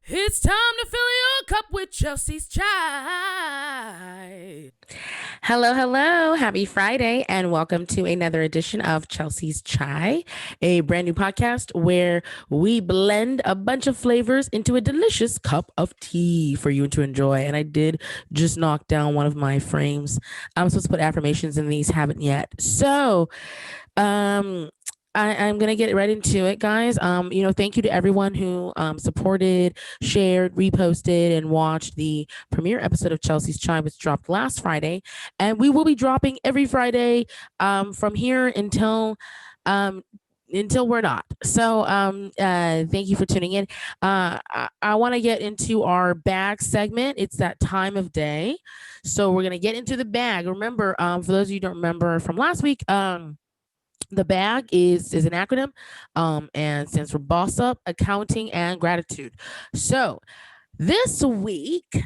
It's time to fill your cup with Chelsea's chai. Hello, hello. Happy Friday, and welcome to another edition of Chelsea's Chai, a brand new podcast where we blend a bunch of flavors into a delicious cup of tea for you to enjoy. And I did just knock down one of my frames. I'm supposed to put affirmations in these, haven't yet. Um, I'm gonna get right into it, guys. Thank you to everyone who supported, shared, reposted, and watched the premiere episode of Chelsea's Chime, which dropped last Friday, and we will be dropping every Friday from here um, until we're not. Thank you for tuning in. I want to get into our bag segment. It's that time of day, so we're gonna get into the bag. Remember, for those of you who don't remember from last week, the bag is an acronym and stands for Boss Up, Accounting, and Gratitude. So this week,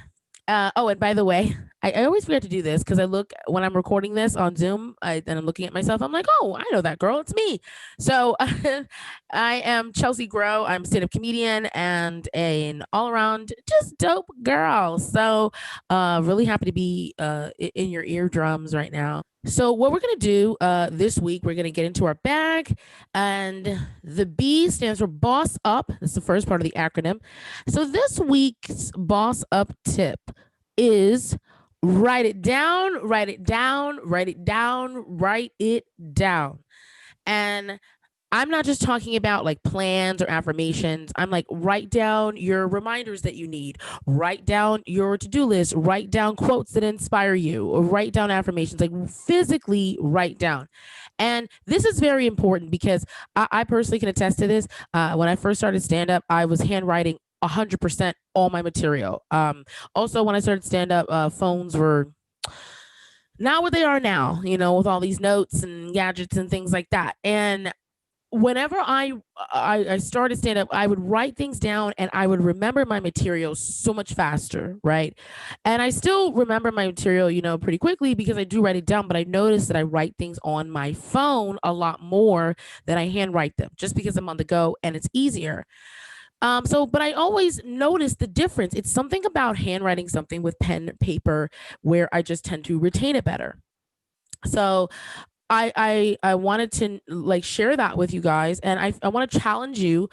and by the way, I always forget to do this because I look when I'm recording this on Zoom and I'm looking at myself. I'm like, oh, I know that girl. It's me. So I am Chelsea Grow. I'm a stand-up comedian and an all-around just dope girl. So really happy to be in your eardrums right now. So what we're gonna do this week, we're gonna get into our bag, and the B stands for Boss Up. That's the first part of the acronym. So this week's Boss Up tip is write it down, write it down, write it down, write it down. And I'm not just talking about like plans or affirmations. I'm like, write down your reminders that you need, write down your to do list, write down quotes that inspire you, or write down affirmations, like physically write down. And this is very important because I personally can attest to this. When I first started stand up, I was handwriting 100% all my material. Also, when I started stand up, phones were not what they are now, with all these notes and gadgets and things like that. And whenever I started stand up, I would write things down and I would remember my material so much faster, right? And I still remember my material, pretty quickly because I do write it down, but I noticed that I write things on my phone a lot more than I handwrite them just because I'm on the go and it's easier. But I always notice the difference. It's something about handwriting something with pen paper where I just tend to retain it better. So I wanted to like share that with you guys, and I want to challenge you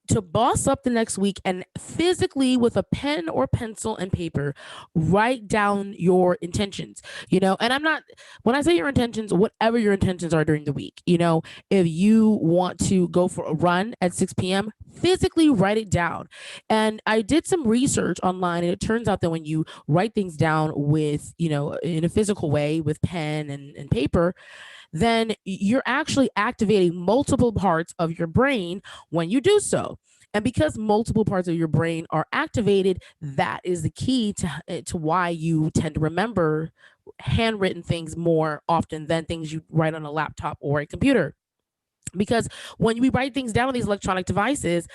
to boss up the next week and physically with a pen or pencil and paper write down your intentions. And I'm not, when I say your intentions, whatever your intentions are during the week. If you want to go for a run at 6 p.m., physically write it down. And I did some research online, and it turns out that when you write things down with, in a physical way with pen and paper, then you're actually activating multiple parts of your brain when you do so. And because multiple parts of your brain are activated, that is the key to why you tend to remember handwritten things more often than things you write on a laptop or a computer. Because when we write things down on these electronic devices,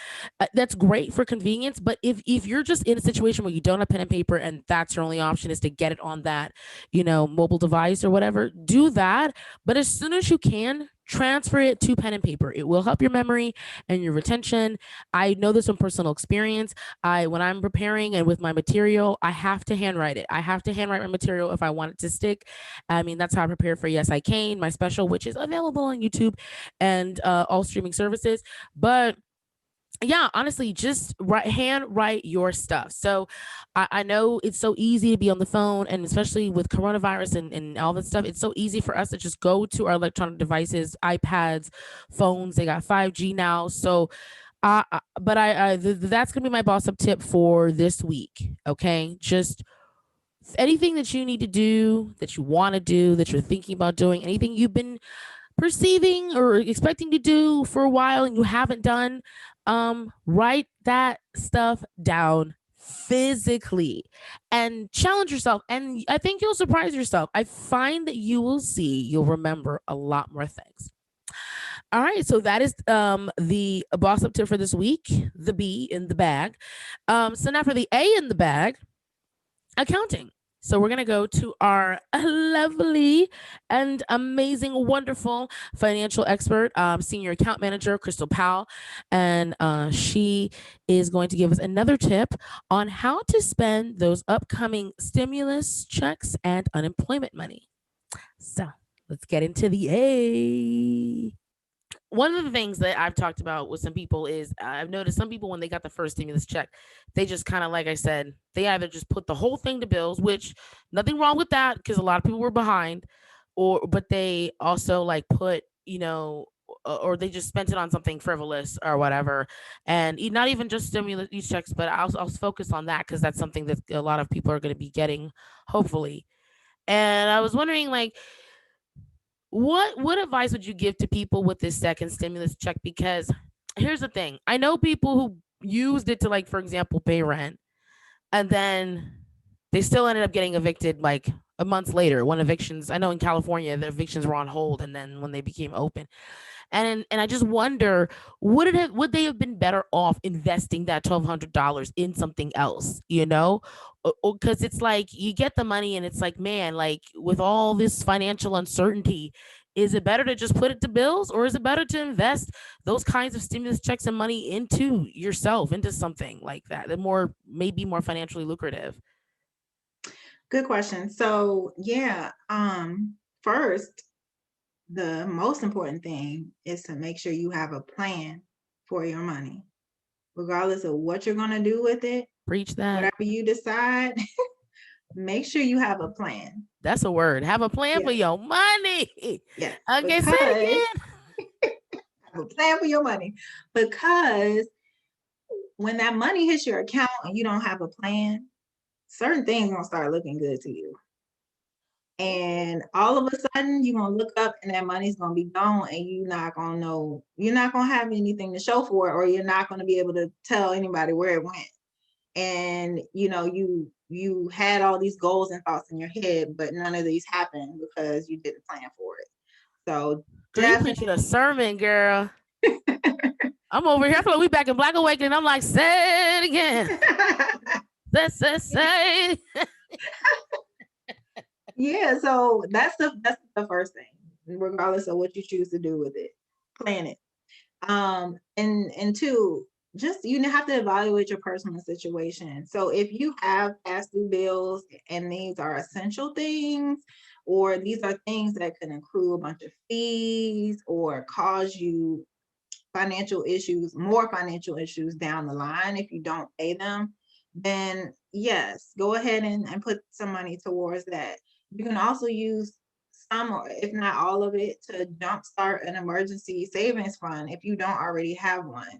that's great for convenience. But if you're just in a situation where you don't have pen and paper and that's your only option is to get it on that mobile device or whatever, do that. But as soon as you can, transfer it to pen and paper. It will help your memory and your retention. I know this from personal experience. When I'm preparing and with my material, I have to handwrite it. I have to handwrite my material if I want it to stick. I mean, that's how I prepare for Yes I Can, my special, which is available on YouTube and all streaming services. But yeah, honestly, just hand write your stuff. So I know it's so easy to be on the phone, and especially with coronavirus and all that stuff, it's so easy for us to just go to our electronic devices, iPads, phones. They got 5G now. So that's gonna be my boss up tip for this week. Okay, just anything that you need to do, that you want to do, that you're thinking about doing, anything you've been perceiving or expecting to do for a while and you haven't done, write that stuff down physically and challenge yourself. And I think you'll surprise yourself. I find that you'll remember a lot more things. All right, so that is the boss up tip for this week, the B in the bag. So now for the A in the bag, accounting. So we're going to go to our lovely and amazing, wonderful financial expert, senior account manager, Krystal Powell. And she is going to give us another tip on how to spend those upcoming stimulus checks and unemployment money. So let's get into the A. One of the things that I've talked about with some people is I've noticed some people when they got the first stimulus check, they just kind of, like I said, they either just put the whole thing to bills, which nothing wrong with that because a lot of people were behind, or but they also like put, or they just spent it on something frivolous or whatever, and not even just stimulus checks, but I'll focus on that because that's something that a lot of people are going to be getting, hopefully. And I was wondering, like, what advice would you give to people with this second stimulus check? Because here's the thing. I know people who used it to, like, for example, pay rent, and then they still ended up getting evicted like a month later when evictions, I know in California the evictions were on hold, and then when they became open. And I just wonder, would they have been better off investing that $1,200 in something else? Because it's like you get the money, and it's like, man, like with all this financial uncertainty, is it better to just put it to bills, or is it better to invest those kinds of stimulus checks and money into yourself, into something like that more, maybe more financially lucrative? Good question. So yeah, first, the most important thing is to make sure you have a plan for your money, regardless of what you're going to do with it. Preach that. Whatever you decide, make sure you have a plan. That's a word. Have a plan for your money. Yes. Okay, say it again. Have a plan for your money, because when that money hits your account and you don't have a plan, certain things gonna start looking good to you. And all of a sudden you're gonna look up and that money's gonna be gone, and you're not gonna have anything to show for it, or you're not gonna be able to tell anybody where it went. And you had all these goals and thoughts in your head, but none of these happened because you didn't plan for it. So girl, you preaching a sermon, girl. I'm over here. I feel like we back in Black Awakening. I'm like, say it again. say. Yeah, so that's the first thing, regardless of what you choose to do with it. Plan it. And two, just you have to evaluate your personal situation. So if you have past due bills and these are essential things, or these are things that can accrue a bunch of fees or cause you more financial issues down the line if you don't pay them, then yes, go ahead and put some money towards that. You can also use some, or if not all of it, to jumpstart an emergency savings fund if you don't already have one,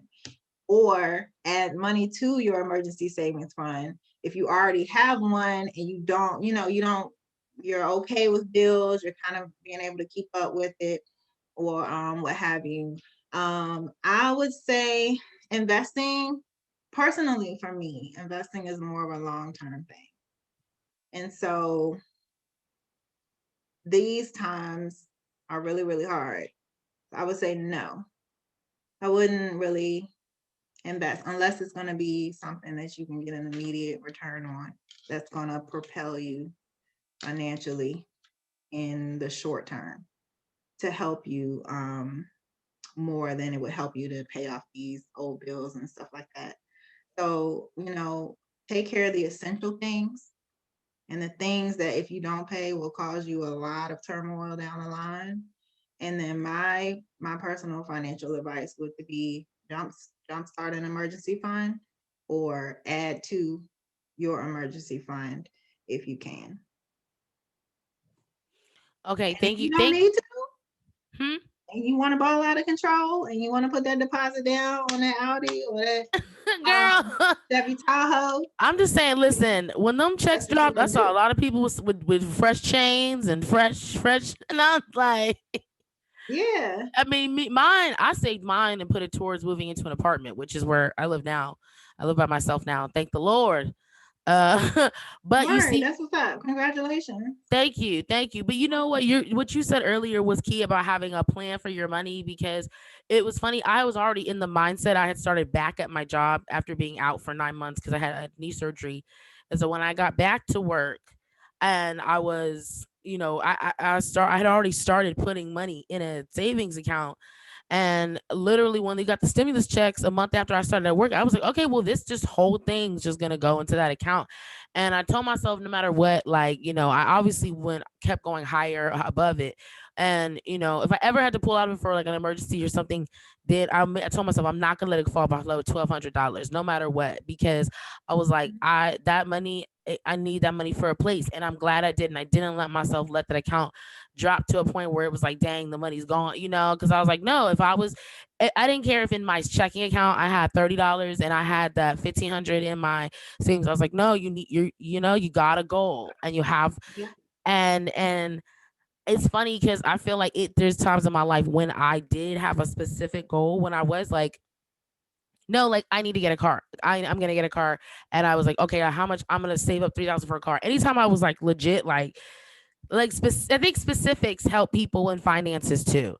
or add money to your emergency savings fund if you already have one and you're okay with bills, you're kind of being able to keep up with it, or what have you. I would say investing, personally for me, investing is more of a long-term thing. And so these times are really, really hard. I would say no. I wouldn't really invest unless it's going to be something that you can get an immediate return on, that's going to propel you financially in the short term to help you more than it would help you to pay off these old bills and stuff like that. So, take care of the essential things, and the things that if you don't pay will cause you a lot of turmoil down the line. And then my personal financial advice would be jumpstart an emergency fund, or add to your emergency fund if you can. Okay, thank you. You don't need to. Hmm? And you want to ball out of control, and you want to put that deposit down on that Audi or that girl Chevy Tahoe. I'm just saying, listen, when them checks dropped, I saw a lot of people with fresh chains and fresh, and I was like, yeah. I mean, I saved mine and put it towards moving into an apartment, which is where I live now. I live by myself now. Thank the Lord. But you see, that's what's up. Congratulations. Thank you. But you know what you said earlier was key about having a plan for your money, because it was funny. I was already in the mindset. I had started back at my job after being out for 9 months because I had a knee surgery. And so when I got back to work, and I was, I had already started putting money in a savings account. And literally, when they got the stimulus checks a month after I started at work, I was like, okay, well, this whole thing's just gonna go into that account. And I told myself, no matter what, like, I obviously went kept going higher above it. And if I ever had to pull out of it for like an emergency or something, then I told myself I'm not gonna let it fall below $1,200, no matter what, because I was like, I need that money for a place, and I'm glad I didn't. I didn't let myself let that account drop to a point where it was like, dang, the money's gone, because I was like, no, if I didn't care if in my checking account I had $30 and I had that 1,500 in my savings. I was like, no, you got a goal and you have, Yeah. and it's funny because I feel like there's times in my life when I did have a specific goal when I was like, no, like I need to get a car. I'm gonna get a car, and I was like, okay, how much I'm gonna save up 3,000 for a car. Anytime I was like legit, I think specifics help people in finances too.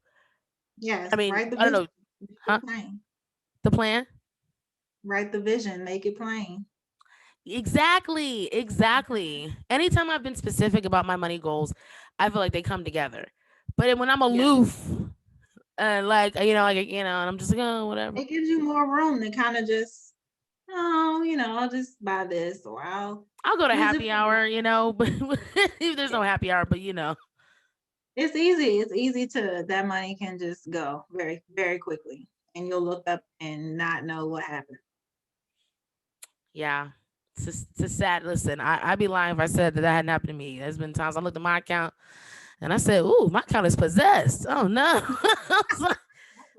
Yes. I mean, Write the I don't vision. know, Make huh? it plain. The plan. Write the vision. Make it plain. Exactly. Anytime I've been specific about my money goals, I feel like they come together. But when I'm Yes. aloof, and I'm just like, oh, whatever. It gives you more room to kind of just, oh, I'll just buy this, or I'll I'll go to use it happy for that. hour, but if there's no happy hour, but It's easy. It's easy to that money can just go very, very quickly, and you'll look up and not know what happened. yeah. It's a sad. Listen, I'd be lying if I said that hadn't happened to me. There's been times I looked at my account and I said, "Ooh, my account is possessed." Oh no, I was like,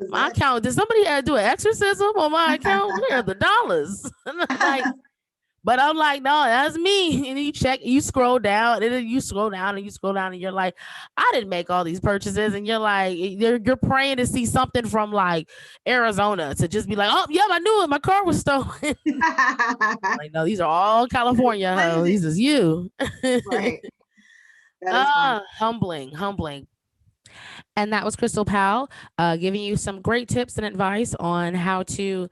my Possessed. account. Did somebody do an exorcism on my account? Where are the dollars? And I'm like, but I'm like, no, that's me. And you check, you scroll down, and then you scroll down, and you scroll down, and you're like, I didn't make all these purchases, and you're like, you're praying to see something from like Arizona to just be like, oh, yeah, I knew it, my car was stolen. Like, no, these are all California. Ho. Crazy. These is you. Right. That is funny. Humbling. And that was Krystal Powell, giving you some great tips and advice on how to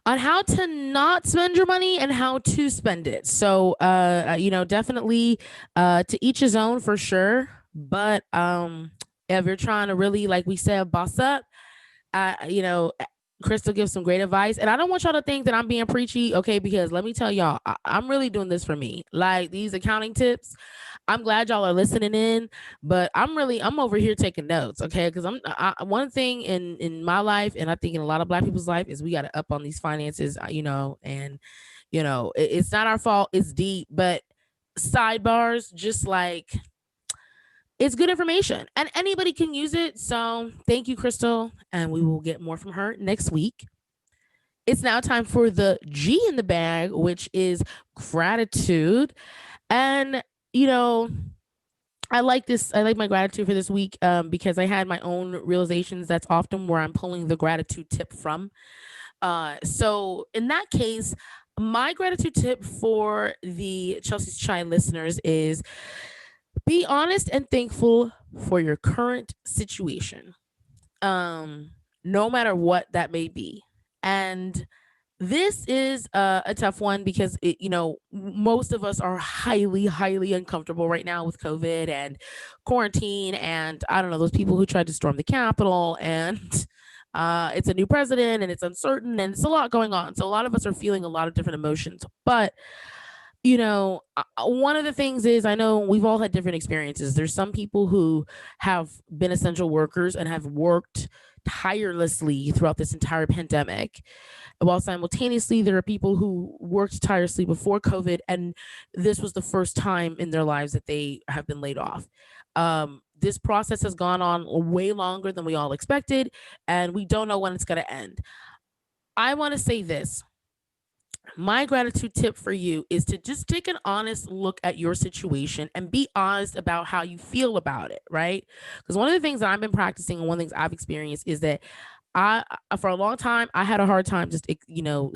not spend your money and how to spend it. So, definitely to each his own for sure. But if you're trying to really, like we said, boss up, Krystal gives some great advice. And I don't want y'all to think that I'm being preachy, okay? Because let me tell y'all, I'm really doing this for me. Like these accounting tips, I'm glad y'all are listening in, but I'm over here taking notes, okay? Because one thing in my life, and I think in a lot of Black people's life, is we got to up on these finances, and it's not our fault. It's deep, but sidebars, just like it's good information and anybody can use it. So thank you, Krystal, and we will get more from her next week. It's now time for the G in the bag, which is gratitude. And you know, I like this. I like my gratitude for this week because I had my own realizations. That's often where I'm pulling the gratitude tip from. So in that case, my gratitude tip for the Chelsea's Chai listeners is be honest and thankful for your current situation, no matter what that may be. And this is a tough one because most of us are highly uncomfortable right now with COVID and quarantine, and I don't know, those people who tried to storm the Capitol, and it's a new president and it's uncertain and it's a lot going on. So a lot of us are feeling a lot of different emotions, but one of the things is I know we've all had different experiences. There's some people who have been essential workers and have worked tirelessly throughout this entire pandemic, while simultaneously there are people who worked tirelessly before COVID, and this was the first time in their lives that they have been laid off. This process has gone on way longer than we all expected, and we don't know when it's going to end. I want to say this. My gratitude tip for you is to just take an honest look at your situation and be honest about how you feel about it, right? Because one of the things that I've been practicing and one of the things I've experienced is that for a long time, I had a hard time just,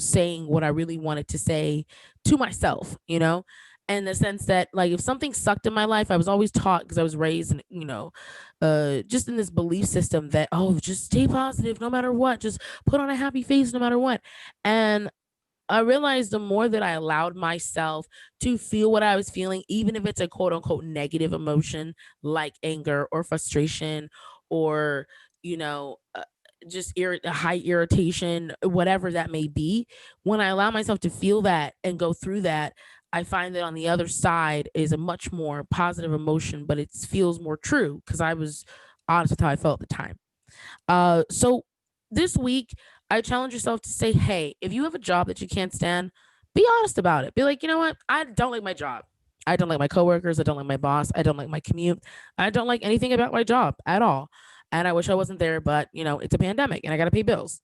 saying what I really wanted to say to myself, in the sense that, like, if something sucked in my life, I was always taught, because I was raised in, just in this belief system that, oh, just stay positive no matter what, just put on a happy face no matter what. And I realized the more that I allowed myself to feel what I was feeling, even if it's a quote unquote negative emotion like anger or frustration or, you know, just high irritation, whatever that may be, when I allow myself to feel that and go through that, I find that on the other side is a much more positive emotion, but it feels more true because I was honest with how I felt at the time. So this week, I challenge yourself to say, hey, if you have a job that you can't stand, be honest about it. Be like, you know what? I don't like my job. I don't like my coworkers. I don't like my boss. I don't like my commute. I don't like anything about my job at all. And I wish I wasn't there, but it's a pandemic and I got to pay bills.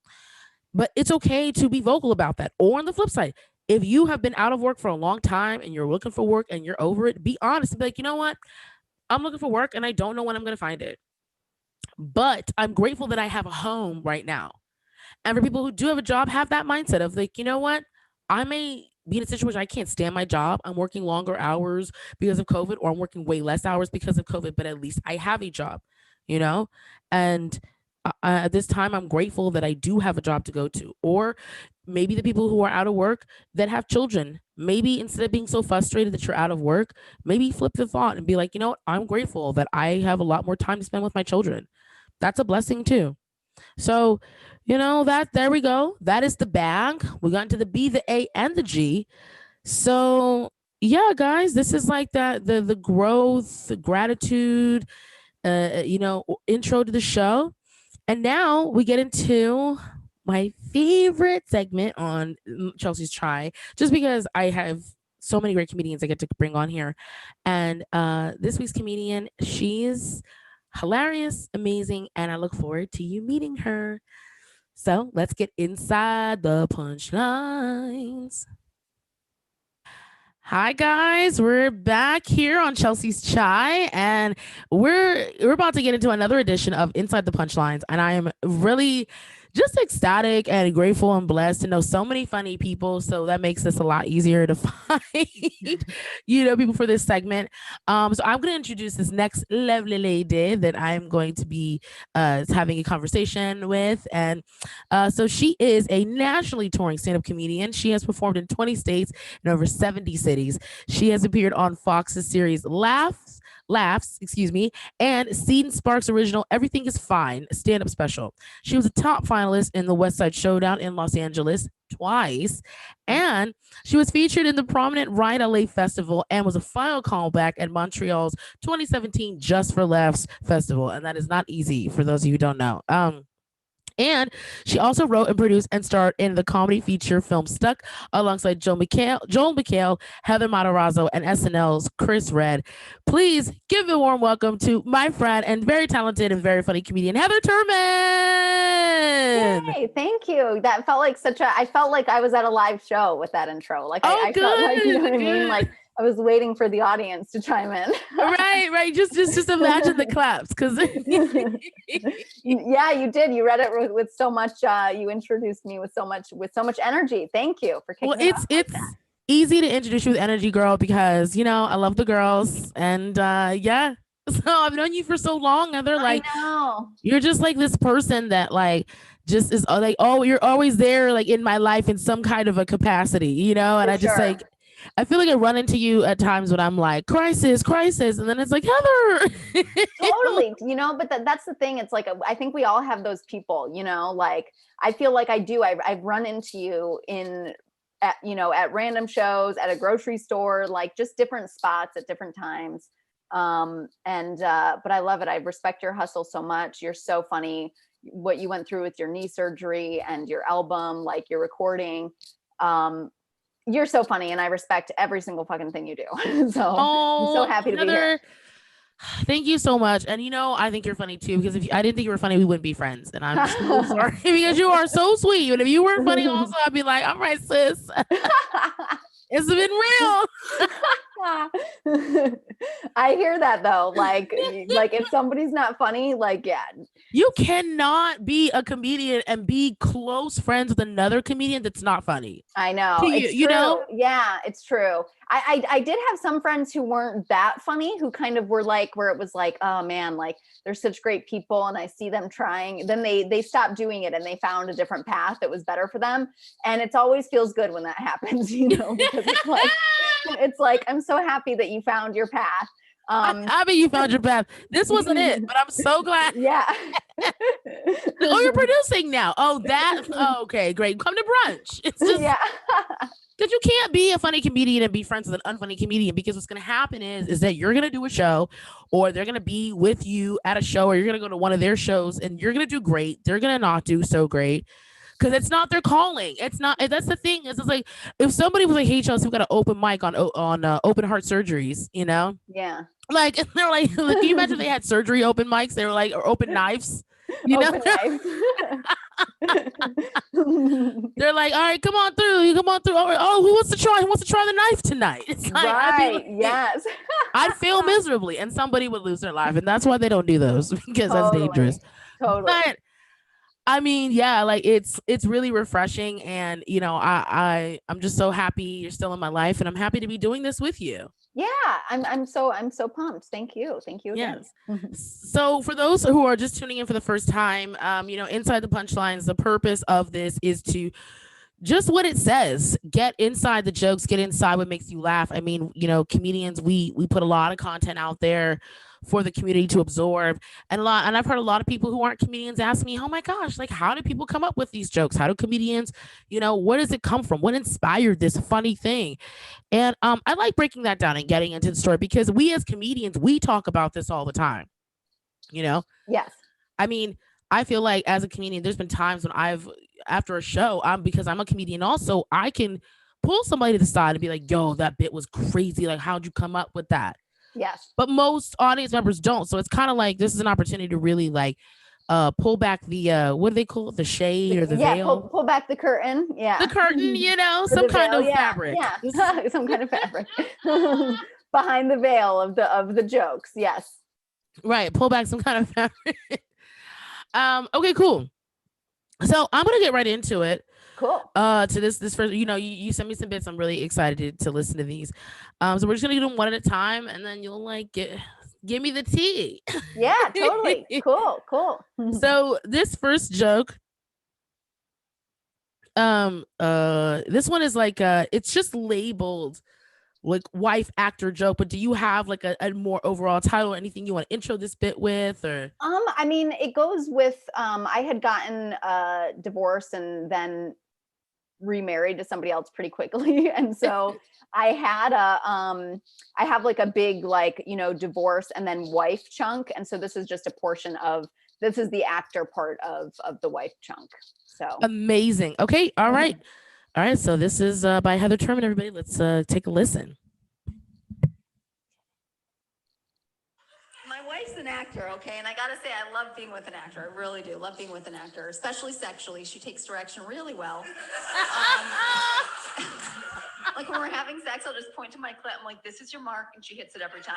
But it's okay to be vocal about that. Or on the flip side, if you have been out of work for a long time and you're looking for work and you're over it, be honest and be like, you know what? I'm looking for work and I don't know when I'm going to find it. But I'm grateful that I have a home right now. And for people who do have a job, have that mindset of like, you know what? I may be in a situation I can't stand my job. I'm working longer hours because of COVID, or I'm working way less hours because of COVID, but at least I have a job, you know? And at this time, I'm grateful that I do have a job to go to. Or maybe the people who are out of work that have children, maybe instead of being so frustrated that you're out of work, maybe flip the thought and be like, you know what? I'm grateful that I have a lot more time to spend with my children. That's a blessing too. So, that there we go. That is the bag. We got into the B, the A, and the G. So yeah, guys, this is like the growth, the gratitude, intro to the show. And now we get into my favorite segment on Chelsea's Try, just because I have so many great comedians I get to bring on here. And this week's comedian, she's hilarious, amazing, and I look forward to you meeting her. So let's get inside the punchlines. Hi guys, we're back here on Chelsea's Chai, and we're about to get into another edition of Inside the Punchlines, and I am really just ecstatic and grateful and blessed to know so many funny people. So that makes this a lot easier to find, people for this segment. So I'm going to introduce this next lovely lady that I'm going to be having a conversation with. And so she is a nationally touring stand-up comedian. She has performed in 20 states and over 70 cities. She has appeared on Fox's series Laughs, and Seed Sparks original Everything is Fine stand-up special. She was a top finalist in the West Side Showdown in Los Angeles twice, and she was featured in the prominent Ride LA Festival and was a final callback at Montreal's 2017 Just for Laughs Festival, and that is not easy for those of you who don't know. And she also wrote and produced and starred in the comedy feature film Stuck alongside Joel McHale, Heather Matarazzo, and SNL's Chris Redd. Please give a warm welcome to my friend and very talented and very funny comedian, Heather Turman. Hey, thank you. That felt like I felt like I was at a live show with that intro. Like I felt like, you know what I mean? Like I was waiting for the audience to chime in. Right. Just imagine the claps, because yeah, you did. You read it with so much. You introduced me with so much energy. Thank you for kicking it off. It's easy to introduce you with energy, girl, because I love the girls, and yeah. So I've known you for so long, and they're like, I know. You're just like this person that like just is like, oh, you're always there, like in my life in some kind of a capacity, and For I just sure. like. I feel like I run into you at times when I'm like, crisis, and then it's like, Heather. Totally. But that's the thing. It's like, I think we all have those people, like, I feel like I do. I've run into you at random shows, at a grocery store, like just different spots at different times. But I love it. I respect your hustle so much. You're so funny. What you went through with your knee surgery and your album, like your recording, you're so funny, and I respect every single fucking thing you do. So I'm so happy to be here. Thank you so much. And I think you're funny too, because if I didn't think you were funny, we wouldn't be friends. And I'm so sorry, because you are so sweet. And if you weren't funny also, I'd be like, all right, sis. It's been real. I hear that though. Like if somebody's not funny, like, yeah, You cannot be a comedian and be close friends with another comedian that's not funny. I know. To you, It's you true. know? Yeah, it's true. I did have some friends who weren't that funny, who kind of were like, where it was like, oh man, like they're such great people and I see them trying. Then they stopped doing it and they found a different path that was better for them. And it's always feels good when that happens, you know, because it's like, I'm so happy that you found your path. I mean, you found your path. This wasn't it, but I'm so glad. Yeah. Oh, you're producing now. Oh, okay, great. Come to brunch. It's just Yeah. because you can't be a funny comedian and be friends with an unfunny comedian, because what's going to happen is that you're going to do a show, or they're going to be with you at a show, or you're going to go to one of their shows and you're going to do great. They're going to not do so great because it's not their calling. It's not. That's the thing. It's like if somebody was like, "Hey, Chelsea, we got an open mic on open heart surgeries," you know? Yeah. Like they're like, can you imagine if they had surgery open mics? They were like, or open knives. You know, they're like, all right, come on through. You come on through. Oh, who wants to try? Who wants to try the knife tonight? It's like, right. Yes. I'd fail miserably, and somebody would lose their life, and that's why they don't do those, because that's dangerous. Totally. But I mean, yeah, like it's really refreshing, and you know, I'm just so happy you're still in my life, and I'm happy to be doing this with you. Yeah, I'm so pumped. Thank you again. Yes. So for those who are just tuning in for the first time, you know, Inside the Punchlines, the purpose of this is to just what it says, get inside the jokes, get inside what makes you laugh. I mean, you know, comedians, we put a lot of content out there for the community to absorb, and I've heard a lot of people who aren't comedians ask me, oh my gosh, like how do people come up with these jokes? How do comedians, you know, where does it come from? What inspired this funny thing? And I like breaking that down and getting into the story, because we as comedians, we talk about this all the time, you know? Yes. I mean, I feel like as a comedian, there's been times when after a show, because I'm a comedian also, I can pull somebody to the side and be like, yo, that bit was crazy. Like, how'd you come up with that? Yes. But most audience members don't. So it's kind of like, this is an opportunity to really like pull back the what do they call it? The shade or the veil? Pull back the curtain. Yeah. The curtain, you know, some kind of fabric. Yeah. Some kind of fabric. Behind the veil of the jokes. Yes. Right. Pull back some kind of fabric. Okay, cool. So I'm gonna get right into it. Cool. To this first, you know, you sent me some bits. I'm really excited to listen to these. So we're just gonna do them one at a time, and then you'll like give me the tea. Yeah, totally. Cool. So this first joke, this one is like it's just labeled like wife actor joke, but do you have like a more overall title or anything you want to intro this bit with? Or I mean, it goes with I had gotten divorced and then remarried to somebody else pretty quickly, and so I had I have like a big, like, you know, divorce and then wife chunk, and so this is just a portion of, this is the actor part of the wife chunk. So amazing. Okay, all right. So this is by Heather Turman, everybody. Let's take a listen. My wife's an actor, okay, and I gotta say, I love being with an actor. I really do love being with an actor, especially sexually. She takes direction really well. Like when we're having sex, I'll just point to my clit. I'm like, "This is your mark," and she hits it every time.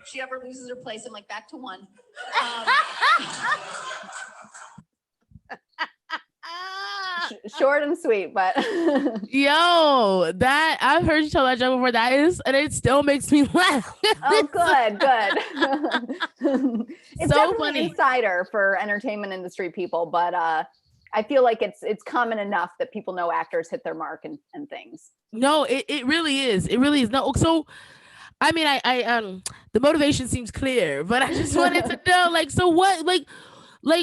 If she ever loses her place, I'm like, "Back to one." Short and sweet, but yo, that I've heard you tell that joke before. That is, and it still makes me laugh. Oh, good. It's so definitely funny. Insider for entertainment industry people, but I feel like it's common enough that people know actors hit their mark and things. No, it really is. It really is. No, so I mean, I the motivation seems clear, but I just wanted to know, like, so what, like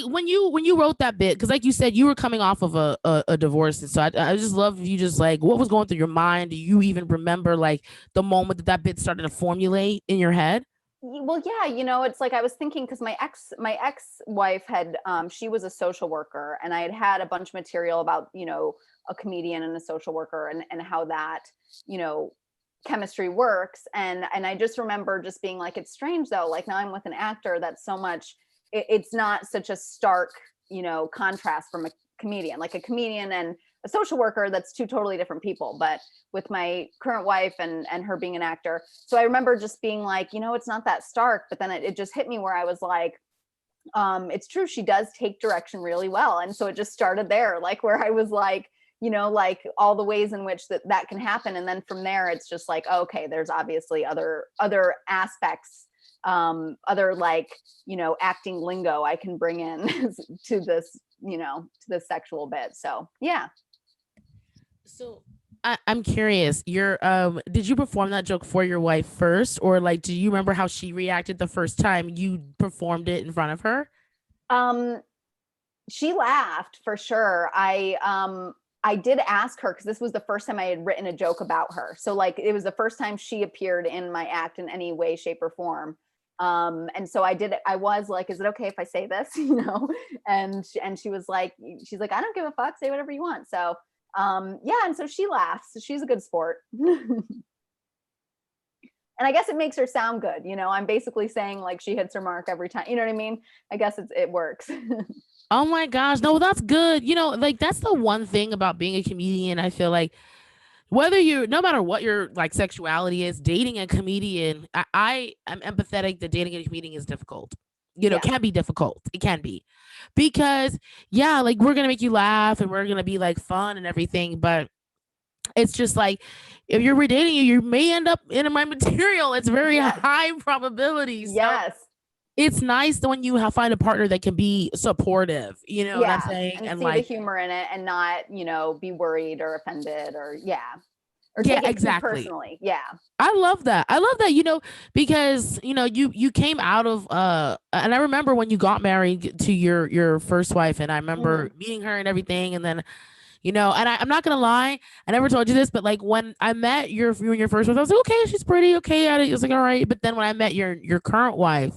when you wrote that bit, because like you said, you were coming off of a divorce, and so I just love if you just like, what was going through your mind? Do you even remember like the moment that bit started to formulate in your head? Well, yeah, you know, it's like I was thinking, because my ex-wife had she was a social worker, and I had a bunch of material about, you know, a comedian and a social worker and how that, you know, chemistry works, and I just remember just being like, it's strange though, like now I'm with an actor that's so much, it's not such a stark, you know, contrast from a comedian. Like a comedian and a social worker, that's two totally different people, but with my current wife and her being an actor. So I remember just being like, it's not that stark, but then it just hit me where I was like, it's true, she does take direction really well. And so it just started there, like where I was like, like all the ways in which that can happen. And then from there, it's just like, okay, there's obviously other aspects, other like, acting lingo I can bring in to this, to the sexual bit. So yeah. So I'm curious, did you perform that joke for your wife first, or like, do you remember how she reacted the first time you performed it in front of her? She laughed for sure. I did ask her, because this was the first time I had written a joke about her. So like, it was the first time she appeared in my act in any way, shape, or form. And so I was like, is it okay if I say this? And she was like, I don't give a fuck, say whatever you want. So yeah, and so she laughs. She's a good sport. And I guess it makes her sound good. I'm basically saying like she hits her mark every time. You know what I mean? I guess it works. Oh my gosh. No, that's good. Like that's the one thing about being a comedian. I feel like no matter what your like sexuality is, dating a comedian, I am empathetic that dating a comedian is difficult. Yeah. Can be difficult. It can be because yeah, like we're going to make you laugh and we're going to be like fun and everything. But it's just like, if you're redating you may end up in my material. It's very high probability. So Yes. it's nice when you find a partner that can be supportive, what I'm saying? And see like the humor in it and not, be worried or offended or take it exactly. too personally. Yeah. I love that. Because, you came out of, and I remember when you got married to your first wife, and I remember meeting her and everything. And then, and I'm not going to lie, I never told you this, but like when I met you and your first wife, I was like, okay, she's pretty. Okay. I was like, all right. But then when I met your current wife,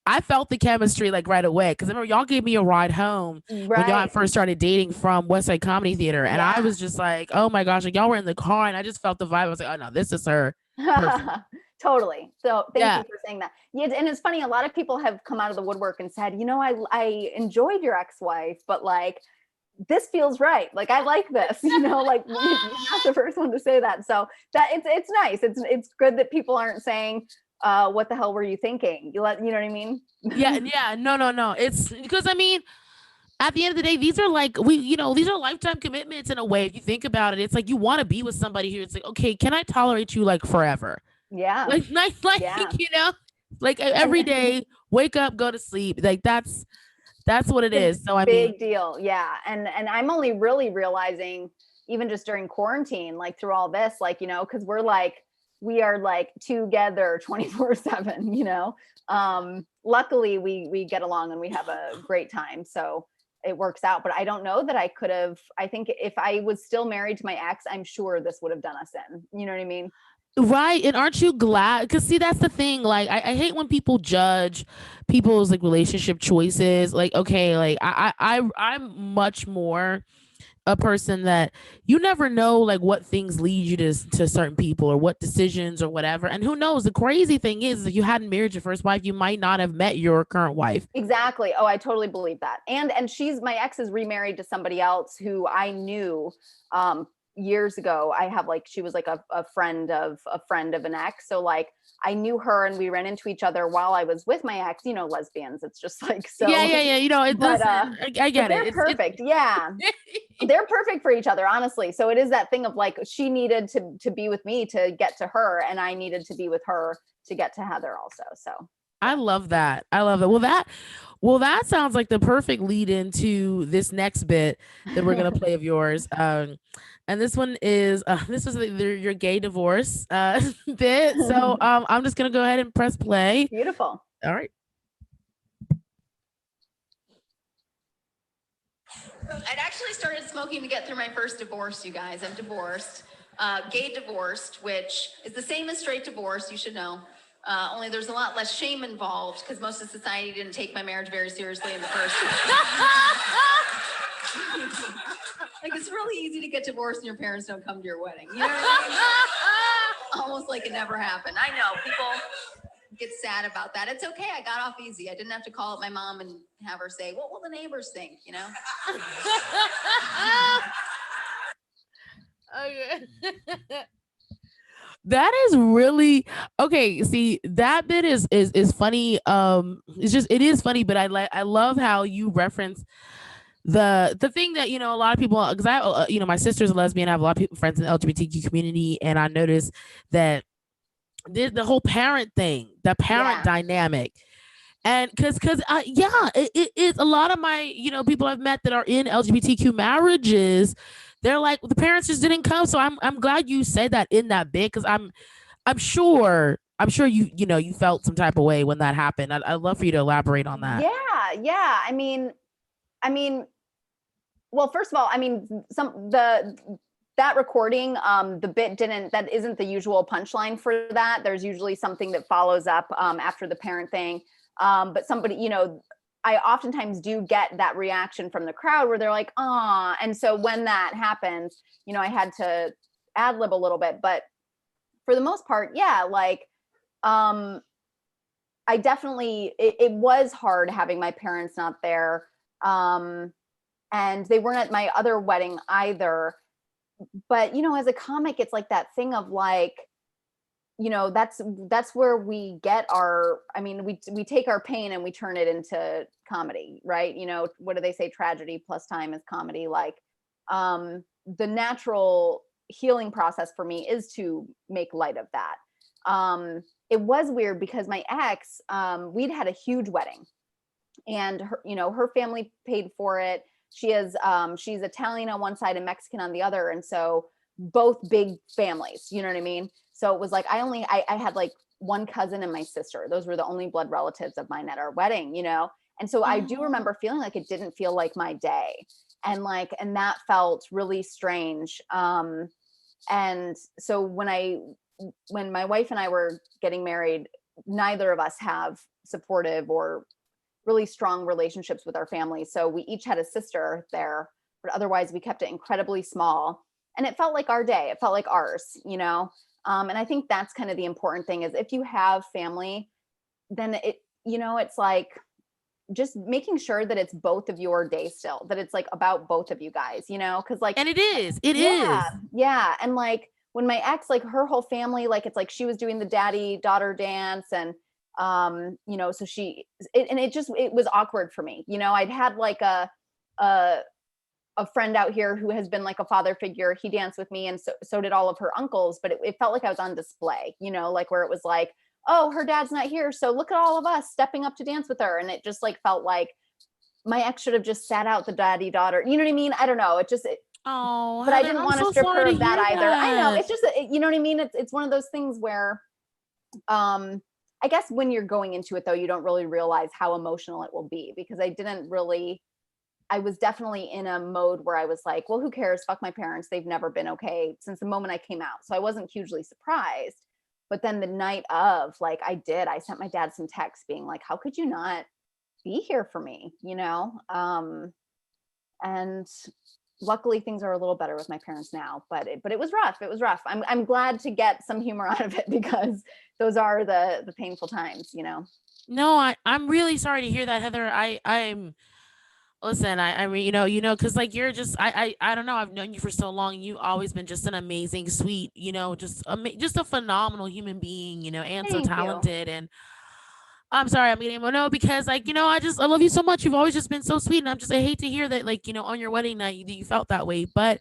I felt the chemistry like right away, because I remember y'all gave me a ride home when y'all first started dating from West Side Comedy Theater, and I was just like, oh my gosh, like y'all were in the car, and I just felt the vibe. I was like, oh no, this is her. Totally. So thank you for saying that. Yeah, and it's funny, a lot of people have come out of the woodwork and said, I enjoyed your ex-wife, but like this feels right. Like I like this, like you're not the first one to say that. So that it's nice. It's good that people aren't saying, what the hell were you thinking? You know what I mean? Yeah. No. It's because, I mean, at the end of the day, these are like, these are lifetime commitments in a way. If you think about it, it's like you want to be with somebody who it's like, okay, can I tolerate you like forever? Yeah. Like like every day, wake up, go to sleep. Like that's what it is. So I mean, big deal. Yeah. And I'm only really realizing, even just during quarantine, like through all this, like, because we are like together 24/7, luckily we get along and we have a great time. So it works out, but I don't know that I could have, I think if I was still married to my ex, I'm sure this would have done us in, you know what I mean? Right. And aren't you glad? Because see, that's the thing. Like, I hate when people judge people's like relationship choices. Like, okay, like I'm much more a person that you never know like what things lead you to certain people or what decisions or whatever. And who knows? The crazy thing is, if you hadn't married your first wife, you might not have met your current wife. Exactly. Oh, I totally believe that. And my ex is remarried to somebody else who I knew years ago. I have like, she was like a friend of an ex. So like I knew her and we ran into each other while I was with my ex, lesbians. It's just like, so yeah. It but, I get they're it. Perfect. Yeah. They're perfect for each other, honestly. So it is that thing of like, she needed to be with me to get to her, and I needed to be with her to get to Heather also. So I love that. Well, that sounds like the perfect lead into this next bit that we're gonna play of yours. And this one is your gay divorce bit. So I'm just gonna go ahead and press play. Beautiful. All right. I'd actually started smoking to get through my first divorce, you guys. I'm divorced. Gay divorced, which is the same as straight divorce, you should know. Only there's a lot less shame involved because most of society didn't take my marriage very seriously in the first Like, it's really easy to get divorced and your parents don't come to your wedding. You know what I mean? Almost like it never happened. I know, people get sad about that. It's okay, I got off easy. I didn't have to call up my mom and have her say, what will the neighbors think, That is really okay. See, that bit is funny. It is funny, but I love how you reference the thing that a lot of people, because I my sister's a lesbian. I have a lot of people friends in the LGBTQ community, and I noticed that the whole parent thing, the parent dynamic. And because yeah, it is a lot of my people I've met that are in LGBTQ marriages. They're like, the parents just didn't come. So I'm glad you said that in that bit, because I'm sure you felt some type of way when that happened. I'd love for you to elaborate on that. Yeah. I mean, well, first of all, I mean, that recording, the bit that isn't the usual punchline for that. There's usually something that follows up after the parent thing. But somebody, I oftentimes do get that reaction from the crowd where they're like, "Ah," and so when that happens, I had to ad lib a little bit, but for the most part, yeah, like, I definitely, it was hard having my parents not there, and they weren't at my other wedding either. But as a comic, it's like that thing of like, that's where we get our, I mean, we take our pain and we turn it into comedy, right? What do they say? Tragedy plus time is comedy. Like, the natural healing process for me is to make light of that. It was weird because my ex, we'd had a huge wedding, and her family paid for it. She's Italian on one side and Mexican on the other, and so both big families, you know what I mean? So it was like, I had like one cousin and my sister. Those were the only blood relatives of mine at our wedding, And so I do remember feeling like it didn't feel like my day. And that felt really strange. And so when my wife and I were getting married, neither of us have supportive or really strong relationships with our family. So we each had a sister there, but otherwise we kept it incredibly small. And it felt like our day. It felt like ours, And I think that's kind of the important thing, is if you have family, then it's like just making sure that it's both of your day still, that it's like about both of you guys, because like, and it is. Yeah. And like when my ex, like her whole family, like it's like she was doing the daddy daughter dance, and so it was awkward for me. I'd had like a friend out here who has been like a father figure. He danced with me, and so did all of her uncles, but it felt like I was on display, like where it was like, oh, her dad's not here, so look at all of us stepping up to dance with her. And it just like felt like my ex should have just sat out the daddy daughter. You know what I mean? I don't know. Oh, but Heather, I didn't I'm want to so strip her sorry of to that hear either. I know. that. It's just, you know what I mean? It's one of those things where, I guess when you're going into it though, you don't really realize how emotional it will be, because I was definitely in a mode where I was like, well, who cares? Fuck my parents. They've never been okay since the moment I came out. So I wasn't hugely surprised. But then the night of, like, I sent my dad some texts being like, how could you not be here for me? And luckily things are a little better with my parents now, but it was rough. It was rough. I'm glad to get some humor out of it, because those are the painful times, No, I'm really sorry to hear that, Heather. I'm listen, I mean, because like you're just, I don't know. I've known you for so long. And you've always been just an amazing, sweet, just a phenomenal human being, and so Thank you. talented. And I'm sorry, I'm getting emotional because, like, I love you so much. You've always just been so sweet, and I hate to hear that, like, on your wedding night you felt that way. But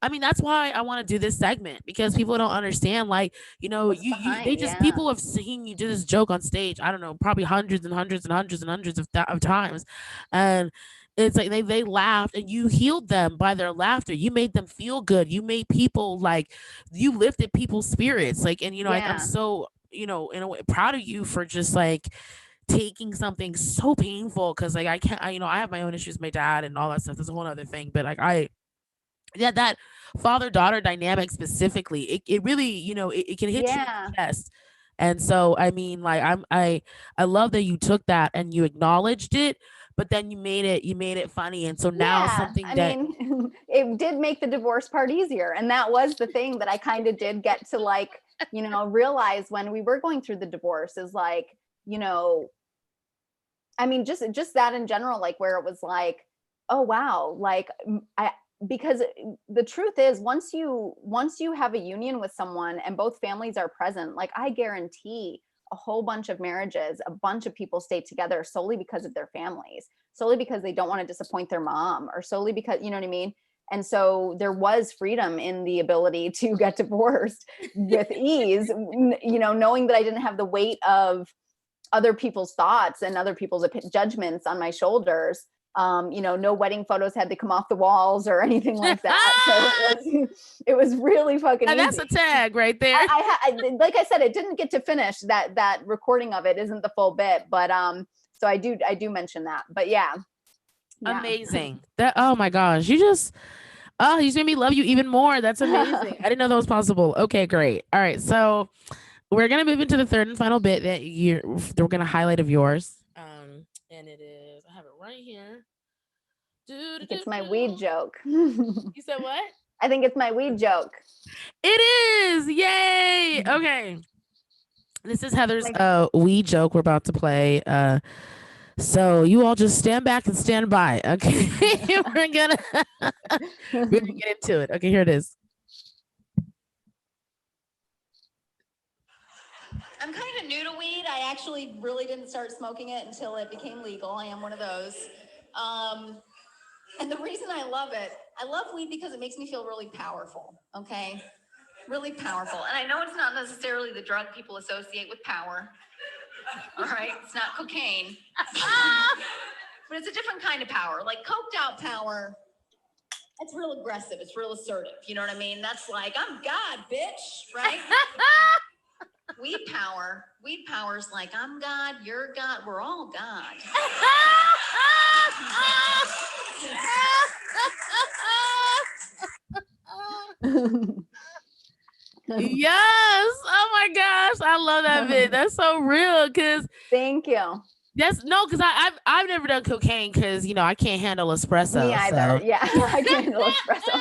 I mean, that's why I want to do this segment, because people don't understand, like, What's you behind, they just yeah. people have seen you do this joke on stage. I don't know, probably hundreds and hundreds and hundreds and hundreds of times, and it's like they laughed, and you healed them by their laughter. You made them feel good. You made people, like, you lifted people's spirits, like, and I'm so in a way proud of you for just like taking something so painful, because like I can't, I have my own issues with my dad and all that stuff. That's a whole other thing, but like yeah, that father-daughter dynamic specifically, it really, it can hit you in the chest. And so, I mean, like, I love that you took that and you acknowledged it, but then you made it funny. And so now something that, I mean, it did make the divorce part easier. And that was the thing that I kind of did get to, like, realize when we were going through the divorce, is like, I mean, just that in general, like, where it was like, oh wow, like because the truth is, once you have a union with someone and both families are present, like I guarantee a whole bunch of marriages, a bunch of people stay together solely because of their families, solely because they don't want to disappoint their mom, or solely because, you know what I mean? And so there was freedom in the ability to get divorced with ease, you know, knowing that I didn't have the weight of other people's thoughts and other people's judgments on my shoulders. You know, no wedding photos had to come off the walls or anything like that. So it was really fucking And easy. that's a tag right there. I like I said, I didn't get to finish that recording of it. Isn't the full bit, but so I do mention that. But yeah. Amazing. That, oh my gosh, you just made me love you even more. That's amazing. I didn't know that was possible. Okay, great. All right, so we're gonna move into the third and final bit that we're gonna highlight of yours. And it is, I have it right here. It's my weed joke. You said what? I think it's my weed joke. It is. Yay. Okay. This is Heather's weed joke we're about to play. So you all just stand back and stand by. Okay. we're gonna get into it. Okay, here it is. I'm kind of new to weed. I actually really didn't start smoking it until it became legal. I am one of those. And the reason I love weed because it makes me feel really powerful, okay? Really powerful. And I know it's not necessarily the drug people associate with power. All right, it's not cocaine. But it's a different kind of power. Like coked out power, it's real aggressive. It's real assertive. You know what I mean? That's like, I'm God, bitch, right? Weed power's like, I'm God, you're God, we're all God. Yes. Oh my gosh, I love that bit. That's so real. Cause thank you. Yes, no, because I've never done cocaine because you know I can't handle espresso. Me either. So. Yeah, I can't handle espresso.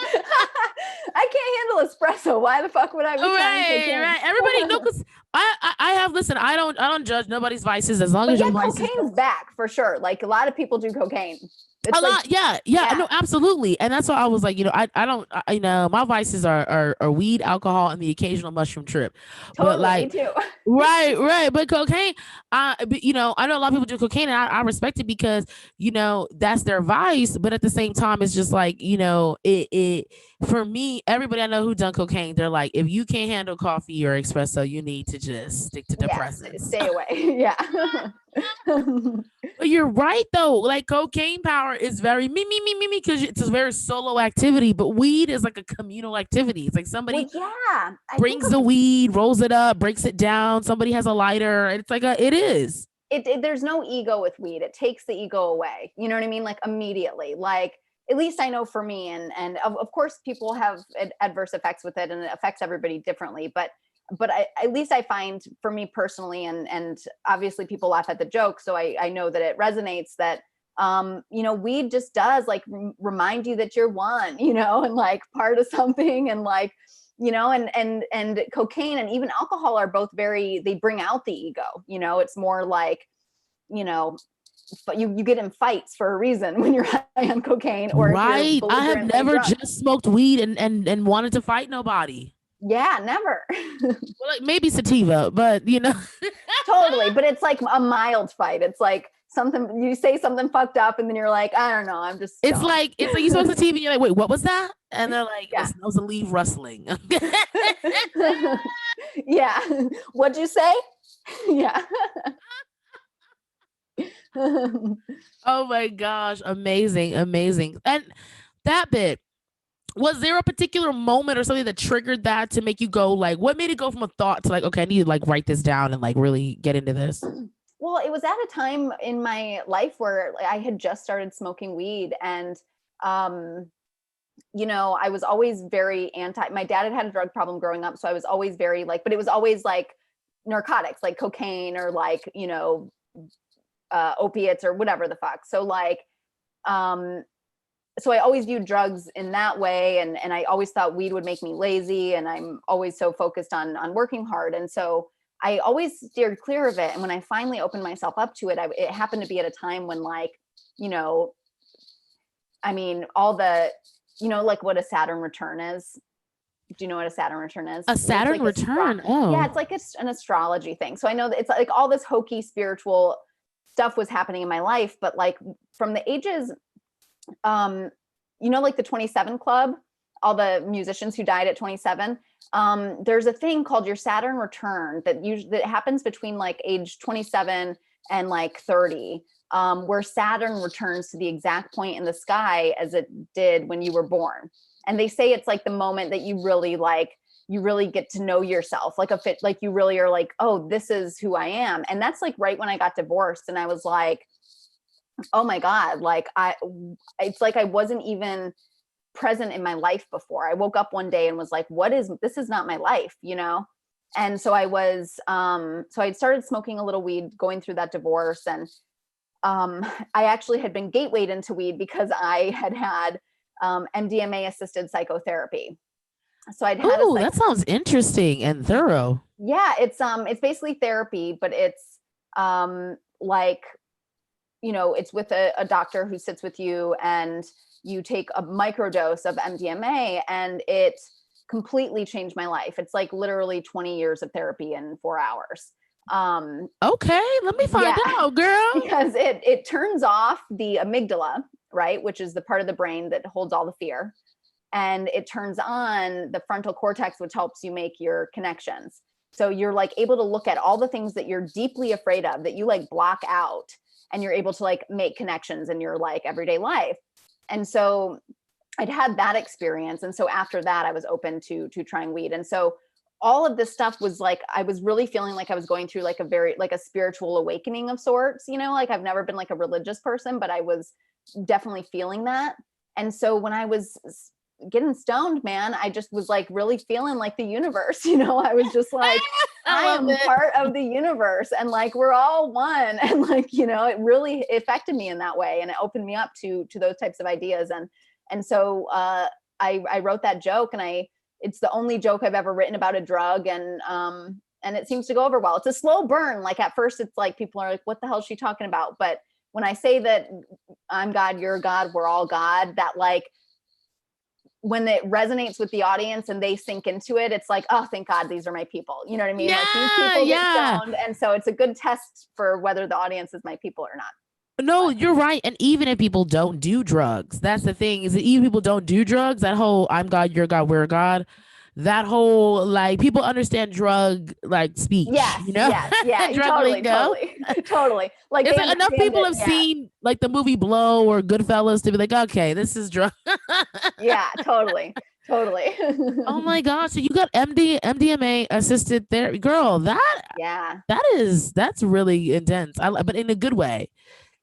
I can't handle espresso. Why the fuck would I be trying cocaine? Right. Everybody, no, because I have. Listen, I don't judge nobody's vices as long as your vices. Cocaine's back for sure. Like a lot of people do cocaine. It's lot, yeah, no, absolutely, and that's why I was like, you know, I don't, you know, my vices are weed, alcohol, and the occasional mushroom trip. Totally, but like, me too. right, but cocaine, but, you know, I know a lot of people do cocaine, and I respect it because you know that's their vice, but at the same time, it's just like you know, it for me, everybody I know who done cocaine, they're like, if you can't handle coffee or espresso, you need to just stick to depressants. Yeah, stay away. Yeah. But you're right though, like cocaine power is very me because it's a very solo activity, but weed is like a communal activity. It's like somebody brings the weed, rolls it up, breaks it down, somebody has a lighter. It's like it is. There's no ego with weed. It takes the ego away. You know what I mean? Like immediately. Like at least I know for me, and of course people have adverse effects with it and it affects everybody differently, but at least I find for me personally, and obviously people laugh at the joke, so I know that it resonates that, you know, weed just does like remind you that you're one, you know, and like part of something, and like, you know, and cocaine and even alcohol are both they bring out the ego, you know, it's more like, you know, but you get in fights for a reason when you're high on cocaine, or right. I have never just smoked weed and wanted to fight nobody. Yeah, never. Well, like maybe sativa, but you know. Totally, but it's like a mild fight. It's like something you say something fucked up, and then you're like, I don't know, I'm just. It's like you smoke sativa, and you're like, wait, what was that? And they're like, it was a leaf rustling. Yeah, what'd you say? Yeah. Oh my gosh, amazing, and that bit. Was there a particular moment or something that triggered that to make you go like, what made it go from a thought to like, okay, I need to like write this down and like really get into this? Well, it was at a time in my life where I had just started smoking weed, and, you know, I was always very my dad had a drug problem growing up. So I was always very like, but it was always like narcotics, like cocaine or like, you know, opiates or whatever the fuck. So like, so I always viewed drugs in that way. And I always thought weed would make me lazy. And I'm always so focused on working hard. And so I always steered clear of it. And when I finally opened myself up to it, it happened to be at a time when like, you know, I mean, all the you know, like what a Saturn return is. Do you know what a Saturn return is? A Saturn return. Yeah, it's like an astrology thing. So I know that it's like all this hokey spiritual stuff was happening in my life, but like from the ages, you know, like the 27 Club, all the musicians who died at 27. There's a thing called your Saturn return that happens between like age 27 and like 30, where Saturn returns to the exact point in the sky as it did when you were born. And they say it's like the moment that you really get to know yourself, like you really are like, oh, this is who I am. And that's like right when I got divorced, and I was like, oh my God, like it's like I wasn't even present in my life before. I woke up one day and was like, this is not my life, you know? And so I was, so I started smoking a little weed going through that divorce. And I actually had been gatewayed into weed because I had MDMA assisted psychotherapy. So I'd had that sounds interesting and thorough. Yeah, it's basically therapy, but it's like, you know, it's with a doctor who sits with you, and you take a microdose of MDMA, and it completely changed my life. It's like literally 20 years of therapy in 4 hours. Okay, let me find out, girl. Because it turns off the amygdala, right, which is the part of the brain that holds all the fear, and it turns on the frontal cortex, which helps you make your connections. So you're like able to look at all the things that you're deeply afraid of, that you like block out, and you're able to like make connections in your like everyday life. And so I'd had that experience, and so after that I was open to trying weed. And so all of this stuff was like, I was really feeling like I was going through like a spiritual awakening of sorts, you know, like I've never been like a religious person, but I was definitely feeling that. And so when I was getting stoned, man, I just was like really feeling like the universe, you know, I was just like, I am part of the universe, and like, we're all one. And like, you know, it really affected me in that way. And it opened me up to those types of ideas. And so I wrote that joke, and it's the only joke I've ever written about a drug. And it seems to go over well. It's a slow burn. Like at first it's like, people are like, what the hell is she talking about? But when I say that I'm God, you're God, we're all God, that like, when it resonates with the audience and they sink into it, it's like, oh, thank God, these are my people. You know what I mean? Yeah, like these people get stoned. And so it's a good test for whether the audience is my people or not. No, you're right. And even if people don't do drugs, that's the thing, is that even people don't do drugs, that whole I'm God, you're God, we're God, that whole, like, people understand drug like speech. Yes, you know? yes, yeah, Drug totally, lingo. totally. Like, it's like enough people have seen like the movie Blow or Goodfellas to be like, okay, this is drug. Yeah, totally. Oh my gosh. So you got MDMA assisted therapy, girl. That's really intense. But in a good way.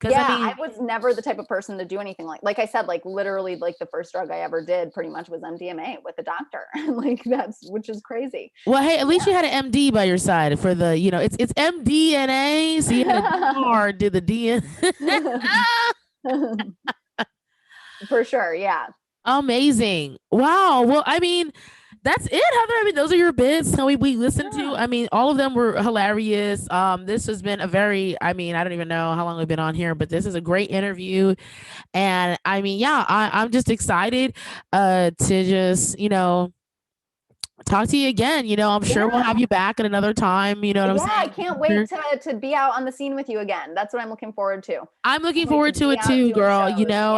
Yeah, I was never the type of person to do anything like I said, like literally like the first drug I ever did pretty much was MDMA with a doctor. Like which is crazy. Well, hey, at least you had an MD by your side for the, you know, it's MDNA. So you had to do the DN. For sure. Yeah. Amazing. Wow. Well, I mean, that's it, Heather. I mean, those are your bits. So we listened to, I mean, all of them were hilarious. This has been a very, I mean, I don't even know how long we've been on here, but this is a great interview. And I mean, yeah, I'm just excited to just, you know, talk to you again. You know, I'm sure we'll have you back at another time. You know what I'm saying? I can't wait to be out on the scene with you again. That's what I'm looking forward to. I'm looking forward to it too, girl. You know,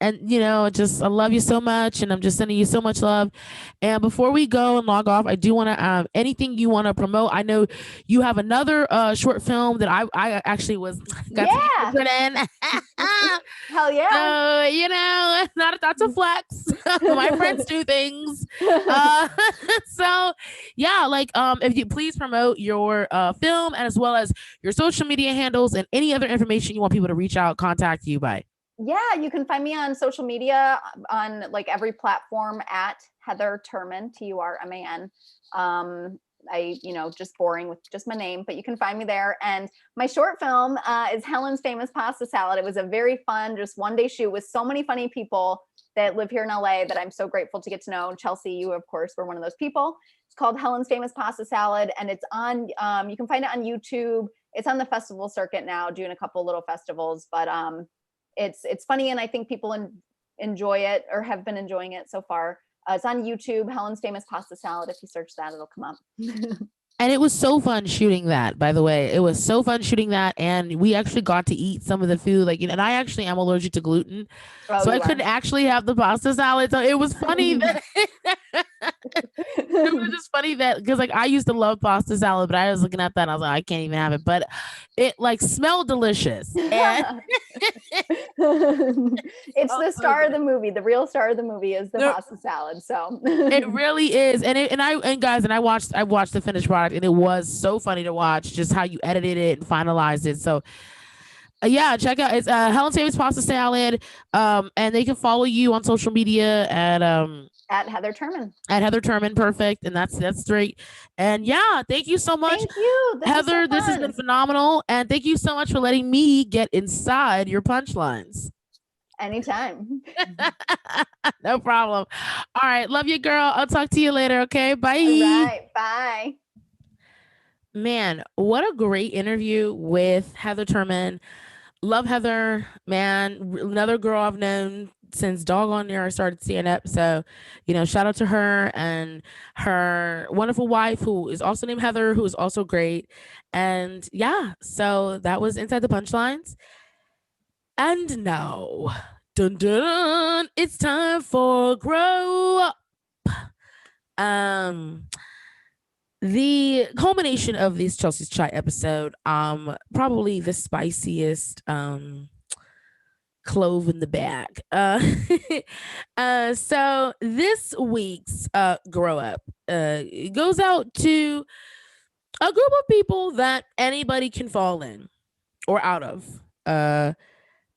and you know, just I love you so much, and I'm just sending you so much love. And before we go and log off, I do want to anything you want to promote. I know you have another short film that I actually was got to in. Hell yeah! So you know, not to flex. My friends do things. So yeah, like if you please promote your film, and as well as your social media handles and any other information you want people to reach out, contact you by. Yeah, you can find me on social media on like every platform at Heather Turman, Turman. You know, just boring with just my name, but you can find me there. And my short film is Helen's Famous Pasta Salad. It was a very fun, just one-day shoot with so many funny people that live here in LA that I'm so grateful to get to know. And Chelsea, you of course were one of those people. It's called Helen's Famous Pasta Salad, and it's on, you can find it on YouTube. It's on the festival circuit now, doing a couple little festivals, but it's funny. And I think people enjoy it or have been enjoying it so far. It's on YouTube, Helen's Famous Pasta Salad. If you search that, it'll come up. And it was so fun shooting that, by the way. It was so fun shooting that. And we actually got to eat some of the food. Like, and I actually am allergic to gluten. So I couldn't actually have the pasta salad. So it was funny that it was just funny that because like I used to love pasta salad, but I was looking at that and I was like, I can't even have it. But it like smelled delicious. And it's the star of the movie. The real star of the movie is the pasta salad. So it really is. And guys, I watched the finished product, and it was so funny to watch just how you edited it and finalized it. So yeah, check out it's Helen's Famous Pasta Salad. And they can follow you on social media at Heather Turman. At Heather Turman, perfect. And that's great. And yeah, thank you so much. Thank you. Heather, this has been phenomenal. And thank you so much for letting me get inside your punchlines. Anytime. No problem. All right. Love you, girl. I'll talk to you later. Okay. Bye. All right. Bye. Man, what a great interview with Heather Turman. Love Heather, man. Another girl I've known since doggone near I started seeing up. So, shout out to her and her wonderful wife, who is also named Heather, who is also great. And yeah, so that was Inside the Punchlines. And now, dun dun, it's time for Grow Up. The culmination of this Chelsea's Chai episode, probably the spiciest clove in the bag. So this week's Grow Up goes out to a group of people that anybody can fall in or out of.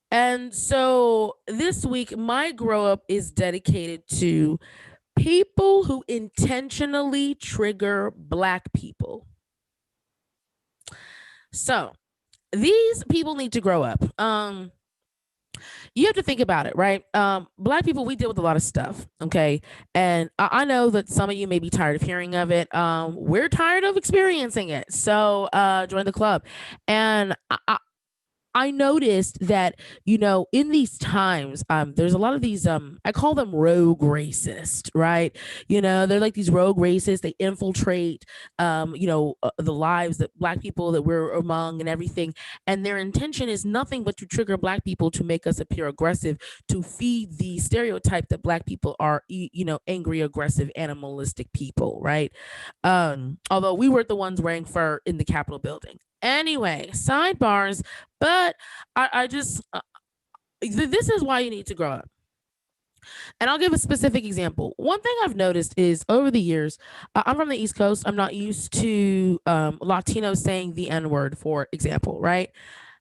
And so this week, my Grow Up is dedicated to people who intentionally trigger Black people. So these people need to grow up. You have to think about it, right? Black people, we deal with a lot of stuff, okay? And I know that some of you may be tired of hearing of it. We're tired of experiencing it. So join the club. And I noticed that, in these times, there's a lot of these, I call them rogue racist, right? They're like these rogue racists. They infiltrate, the lives that Black people that we're among and everything. And their intention is nothing but to trigger Black people to make us appear aggressive, to feed the stereotype that Black people are, angry, aggressive, animalistic people, right? Although we were the ones wearing fur in the Capitol building. Anyway, sidebars, but I just, this is why you need to grow up. And I'll give a specific example. One thing I've noticed is over the years, I'm from the East Coast. I'm not used to Latinos saying the N-word, for example, right?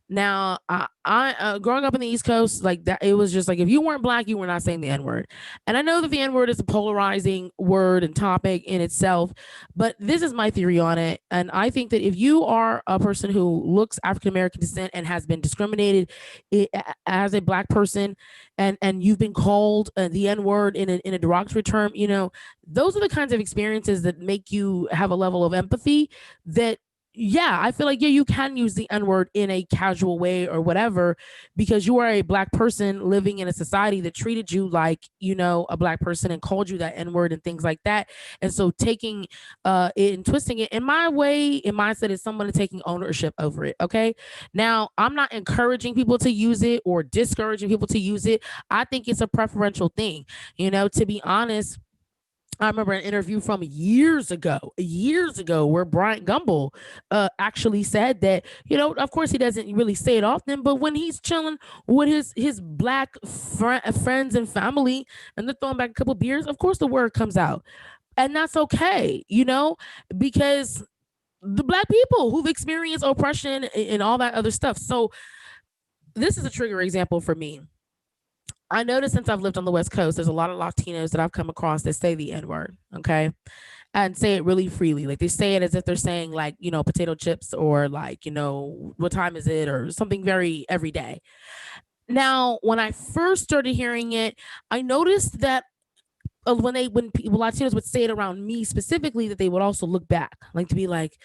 Now, I growing up in the East Coast, like that, it was just like, if you weren't Black, you were not saying the N-word. And I know that the N-word is a polarizing word and topic in itself, but this is my theory on it. And I think that if you are a person who looks African-American descent and has been discriminated as a Black person, and you've been called the N-word in a derogatory term, those are the kinds of experiences that make you have a level of empathy that, yeah, I feel like, yeah, you can use the N-word in a casual way or whatever, because you are a Black person living in a society that treated you like, a Black person and called you that N-word and things like that. And so taking it and twisting it, in my way, in mindset, is someone taking ownership over it. Okay. Now, I'm not encouraging people to use it or discouraging people to use it. I think it's a preferential thing. To be honest, I remember an interview from years ago, where Bryant Gumbel actually said that, of course he doesn't really say it often, but when he's chilling with his Black friends and family and they're throwing back a couple beers, of course the word comes out. And that's okay, because the Black people who've experienced oppression and all that other stuff. So this is a trigger example for me. I noticed since I've lived on the West Coast, there's a lot of Latinos that I've come across that say the N-word, okay? And say it really freely. Like they say it as if they're saying like, potato chips or like, what time is it or something very everyday. Now, when I first started hearing it, I noticed that when people, Latinos would say it around me specifically, that they would also look back, like to be like,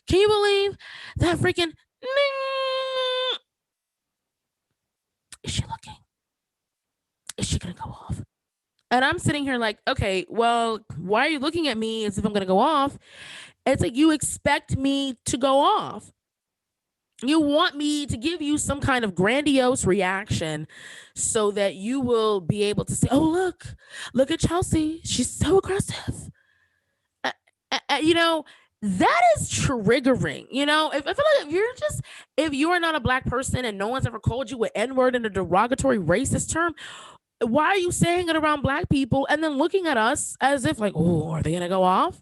can you believe that freaking, is she looking? is she gonna go off? And I'm sitting here like, okay, well, why are you looking at me as if I'm gonna go off? It's like, you expect me to go off. You want me to give you some kind of grandiose reaction so that you will be able to say, oh, look at Chelsea. She's so aggressive. You know, that is triggering. You know, if I feel like if you are not a black person and no one's ever called you an N-word in a derogatory racist term, why are you saying it around black people and then looking at us as if like, oh, are they gonna go off?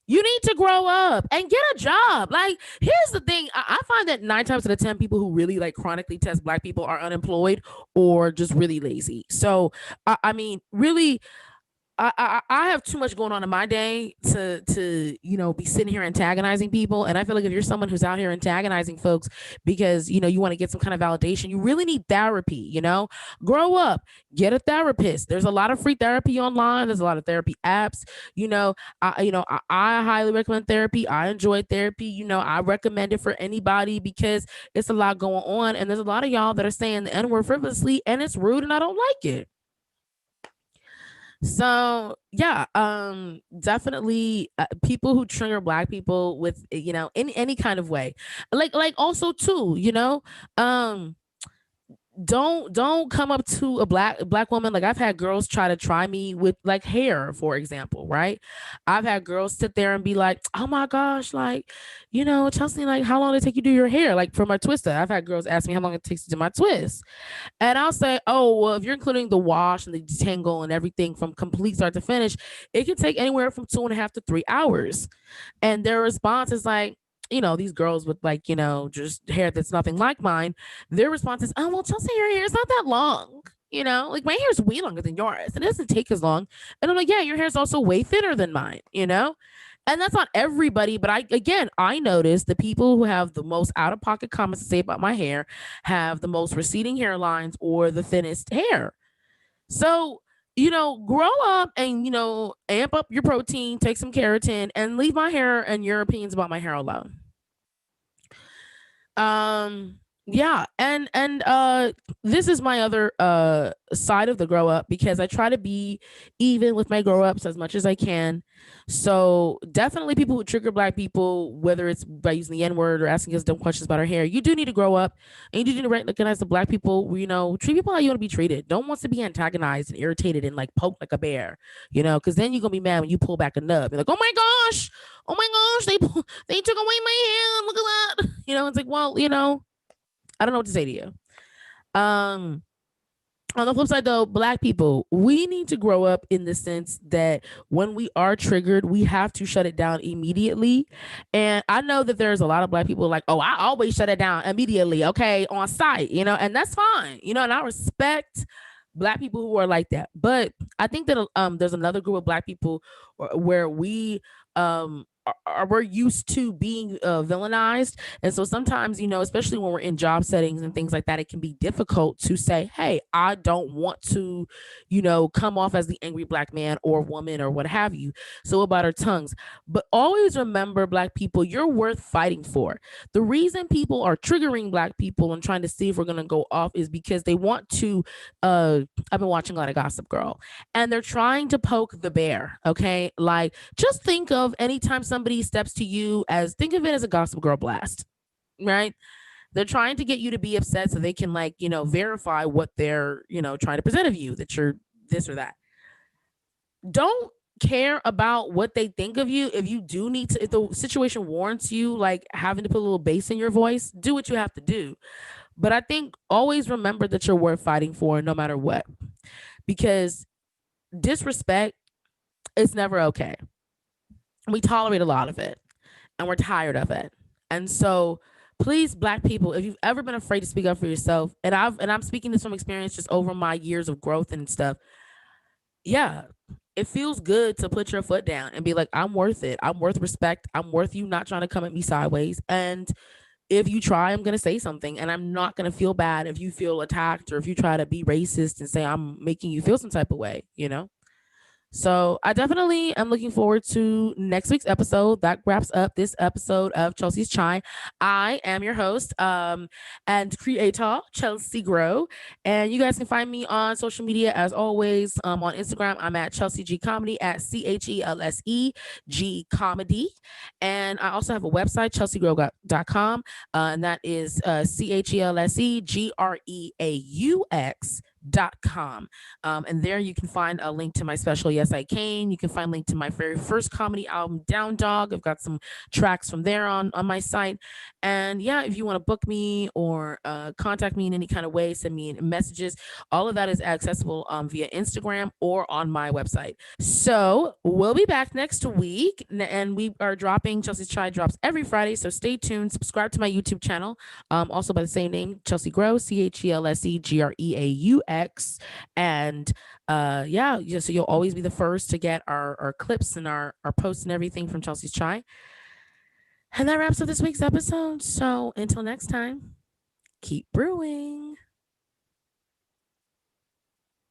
You need to grow up and get a job. Like, here's the thing. I find that 9 times out of 10 people who really like chronically test black people are unemployed or just really lazy. So, I mean, really, I have too much going on in my day to be sitting here antagonizing people. And I feel like if you're someone who's out here antagonizing folks because you want to get some kind of validation, you really need therapy. Grow up, get a therapist. There's a lot of free therapy online. There's a lot of therapy apps. I highly recommend therapy. I enjoy therapy. I recommend it for anybody because it's a lot going on, and there's a lot of y'all that are saying the N-word frivolously, and it's rude, and I don't like it. So yeah, definitely people who trigger black people with in any kind of way, like also too, don't come up to a black woman. Like, I've had girls try me with like hair, for example, right? I've had girls sit there and be like, oh my gosh, like, Chelsea, like, how long did it take you to do your hair? Like, for my twister, I've had girls ask me how long it takes to do my twist. And I'll say, oh, well, if you're including the wash and the detangle and everything from complete start to finish, it can take anywhere from 2.5 to 3 hours. And their response is like, these girls with like, just hair that's nothing like mine, their response is, oh, well, Chelsea, your hair is not that long. Like, my hair is way longer than yours. It doesn't take as long. And I'm like, yeah, your hair is also way thinner than mine, And that's not everybody, but I noticed the people who have the most out-of-pocket comments to say about my hair have the most receding hairlines or the thinnest hair. So, grow up and, amp up your protein, take some keratin, and leave my hair and your opinions about my hair alone. Yeah, and this is my other side of the grow up, because I try to be even with my grow ups as much as I can. So definitely people who trigger black people, whether it's by using the N-word or asking us dumb questions about our hair, you do need to grow up, and you do need to recognize the black people, treat people how you want to be treated. Don't want to be antagonized and irritated and like poked like a bear, because then you're gonna be mad when you pull back a nub. You're like, oh my gosh, they took away my hair. Look at that. It's like, well, I don't know what to say to you. On the flip side, though, black people, we need to grow up in the sense that when we are triggered, we have to shut it down immediately. And I know that there's a lot of black people like, oh, I always shut it down immediately, okay, on sight, and that's fine, and I respect black people who are like that. But I think that there's another group of black people where we we're used to being villainized, and so sometimes, especially when we're in job settings and things like that, it can be difficult to say, hey, I don't want to come off as the angry black man or woman or what have you. So about our tongues. But always remember, black people, you're worth fighting for. The reason people are triggering black people and trying to see if we're going to go off is because they want to I've been watching a lot of Gossip Girl, and they're trying to poke the bear. Okay, like, just think of anytime somebody steps to you, think of it as a Gossip Girl blast, right? They're trying to get you to be upset so they can verify what they're trying to present of you, that you're this or that. Don't care about what they think of you. If you do need to, if the situation warrants you like having to put a little bass in your voice, do what you have to do. But I think always remember that you're worth fighting for no matter what, because disrespect is never okay. We tolerate a lot of it, and we're tired of it. And so please, black people, if you've ever been afraid to speak up for yourself, and I'm speaking this from experience just over my years of growth and stuff. Yeah, it feels good to put your foot down and be like, I'm worth it. I'm worth respect. I'm worth you not trying to come at me sideways. And if you try, I'm going to say something, and I'm not going to feel bad if you feel attacked or if you try to be racist and say I'm making you feel some type of way, So I definitely am looking forward to next week's episode. That wraps up this episode of Chelsea's Chai. I am your host and creator, Chelsea Grow. And you guys can find me on social media as always. On Instagram, I'm at Chelsea G Comedy at CHELSEG Comedy. And I also have a website, chelseagrow.com. And that is CHELSEGREAUX.com. And there you can find a link to my special Yes I Can. You can find a link to my very first comedy album, Down Dog. I've got some tracks from there on my site. And yeah, if you want to book me or contact me in any kind of way, send me messages. All of that is accessible via Instagram or on my website. So we'll be back next week, and we are dropping Chelsea's Chai drops every Friday. So stay tuned. Subscribe to my YouTube channel, also by the same name, Chelsea Grow, CHELSEGREAUX. And yeah, so you'll always be the first to get our clips and our posts and everything from Chelsea's Chai. And that wraps up this week's episode. So until next time, keep brewing.